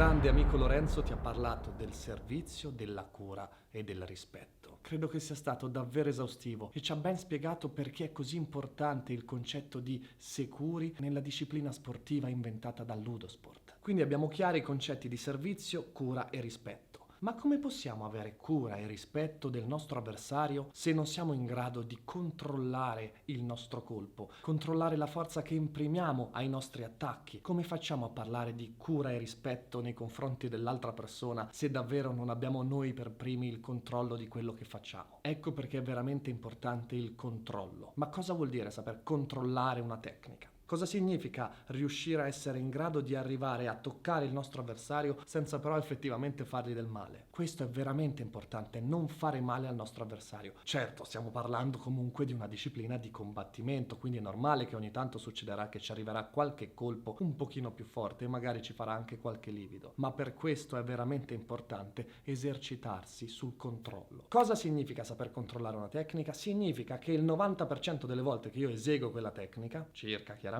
grande amico Lorenzo ti ha parlato del servizio, della cura e del rispetto. Credo che sia stato davvero esaustivo e ci ha ben spiegato perché è così importante il concetto di securi nella disciplina sportiva inventata dal Ludosport. Quindi abbiamo chiari i concetti di servizio, cura e rispetto. Ma come possiamo avere cura e rispetto del nostro avversario se non siamo in grado di controllare il nostro colpo, controllare la forza che imprimiamo ai nostri attacchi? Come facciamo a parlare di cura e rispetto nei confronti dell'altra persona se davvero non abbiamo noi per primi il controllo di quello che facciamo? Ecco perché è veramente importante il controllo. Ma cosa vuol dire saper controllare una tecnica? Cosa significa riuscire a essere in grado di arrivare a toccare il nostro avversario senza però effettivamente fargli del male? Questo è veramente importante, non fare male al nostro avversario. Certo, stiamo parlando comunque di una disciplina di combattimento, quindi è normale che ogni tanto succederà che ci arriverà qualche colpo un pochino più forte e magari ci farà anche qualche livido. Ma per questo è veramente importante esercitarsi sul controllo. Cosa significa saper controllare una tecnica? Significa che il 90% delle volte che io eseguo quella tecnica, circa chiaramente,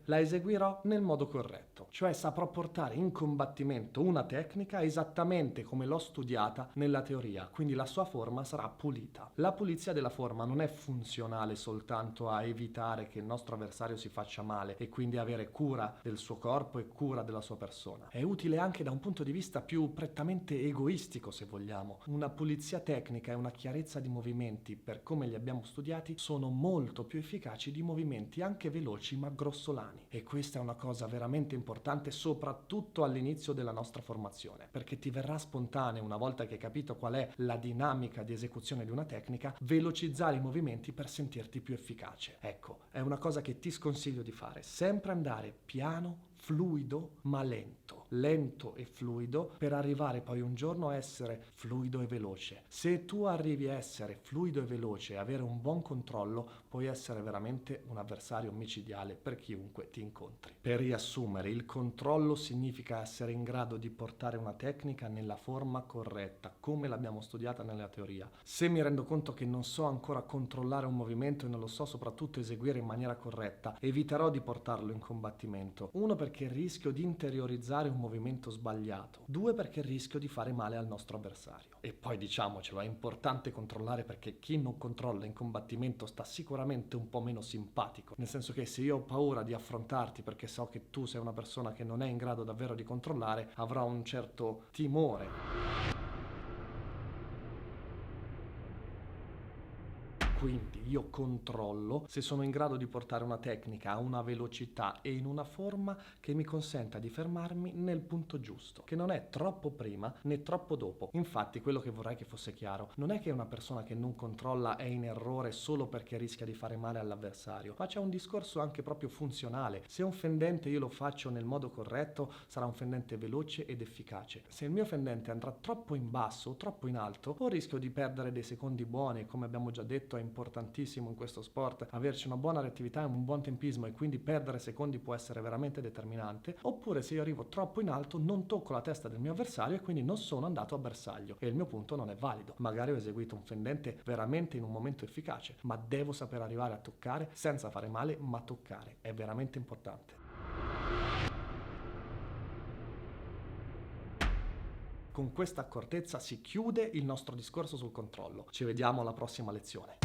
la eseguirò nel modo corretto, cioè saprò portare in combattimento una tecnica esattamente come l'ho studiata nella teoria, quindi la sua forma sarà pulita. La pulizia della forma non è funzionale soltanto a evitare che il nostro avversario si faccia male e quindi avere cura del suo corpo e cura della sua persona. È utile anche da un punto di vista più prettamente egoistico, se vogliamo. Una pulizia tecnica e una chiarezza di movimenti, per come li abbiamo studiati, sono molto più efficaci di movimenti anche veloci ma grossolani, e questa è una cosa veramente importante soprattutto all'inizio della nostra formazione, perché ti verrà spontaneo, una volta che hai capito qual è la dinamica di esecuzione di una tecnica, velocizzare i movimenti per sentirti più efficace. Ecco, è una cosa che ti sconsiglio di fare, sempre andare piano, fluido ma lento e fluido, per arrivare poi un giorno a essere fluido e veloce. Se tu arrivi a essere fluido e veloce e avere un buon controllo, puoi essere veramente un avversario micidiale per chiunque ti incontri. Per riassumere, il controllo significa essere in grado di portare una tecnica nella forma corretta, come l'abbiamo studiata nella teoria. Se mi rendo conto che non so ancora controllare un movimento e non lo so soprattutto eseguire in maniera corretta, eviterò di portarlo in combattimento. Uno, perché rischio di interiorizzare un movimento sbagliato. Due, perché rischio di fare male al nostro avversario. E poi diciamocelo, è importante controllare, perché chi non controlla in combattimento sta sicuramente un po' meno simpatico. Nel senso che se io ho paura di affrontarti perché so che tu sei una persona che non è in grado davvero di controllare, avrò un certo timore. Quindi io controllo se sono in grado di portare una tecnica a una velocità e in una forma che mi consenta di fermarmi nel punto giusto, che non è troppo prima né troppo dopo. Infatti, quello che vorrei che fosse chiaro non è che una persona che non controlla è in errore solo perché rischia di fare male all'avversario, ma c'è un discorso anche proprio funzionale. Se un fendente io lo faccio nel modo corretto, sarà un fendente veloce ed efficace. Se il mio fendente andrà troppo in basso o troppo in alto, ho il rischio di perdere dei secondi buoni, come abbiamo già detto è importantissimo in questo sport averci una buona reattività e un buon tempismo, e quindi perdere secondi può essere veramente determinante. Oppure se io arrivo troppo in alto non tocco la testa del mio avversario e quindi non sono andato a bersaglio e il mio punto non è valido. Magari ho eseguito un fendente veramente in un momento efficace, ma devo saper arrivare a toccare senza fare male, ma toccare è veramente importante. Con questa accortezza si chiude il nostro discorso sul controllo. Ci vediamo alla prossima lezione.